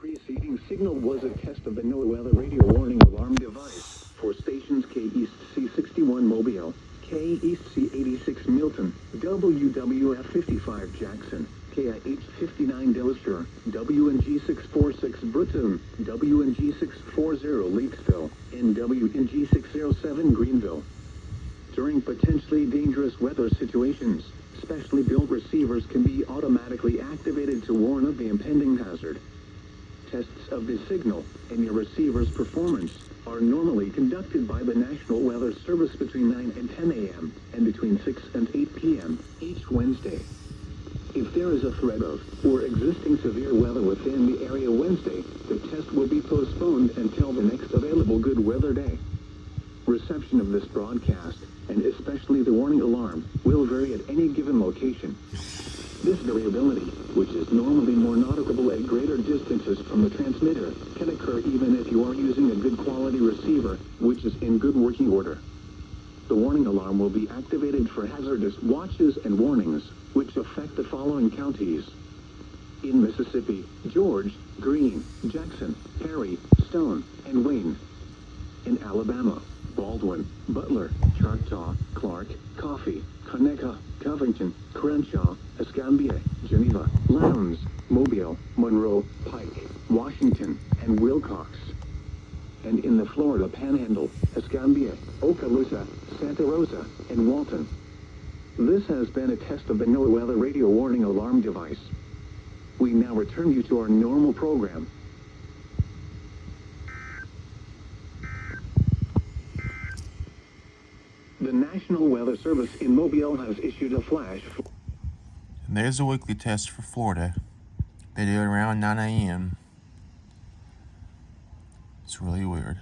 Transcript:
preceding signal was a test of the NOAA weather radio warning alarm device for stations KEAS C61 Mobile, KEAS C86 Milton, WWF 55 Jackson, KIH 59 Dillister, WNG 646 Britton, WNG 640 Leakesville, and WNG 607 Greenville. During potentially dangerous weather situations, specially built receivers can be automatically activated to warn of the impending hazard. Tests of the signal and your receiver's performance are normally conducted by the National Weather Service between 9 and 10 a.m. and between 6 and 8 p.m. each Wednesday. If there is a threat of or existing severe weather within the area Wednesday, the test will be postponed until the next available good weather day. Reception of this broadcast, and especially the warning alarm, will vary at any given location. This variability, which is normally more noticeable at greater distances from the transmitter, can occur even if you are using a good quality receiver, which is in good working order. The warning alarm will be activated for hazardous watches and warnings, which affect the following counties: in Mississippi, George, Greene, Jackson, Perry, Stone, and Wayne. In Alabama, Baldwin, Butler, Choctaw, Clark, Coffee, Conecuh, Covington, Crenshaw, Escambia, Geneva, Lowndes, Mobile, Monroe, Pike, Washington, and Wilcox. And in the Florida Panhandle, Escambia, Okaloosa, Santa Rosa, and Walton. This has been a test of the NOAA weather radio warning alarm device. We now return you to our normal program. The National Weather Service in Mobile has issued a flash. And there's a weekly test for Florida. They do it around 9 a.m. It's really weird.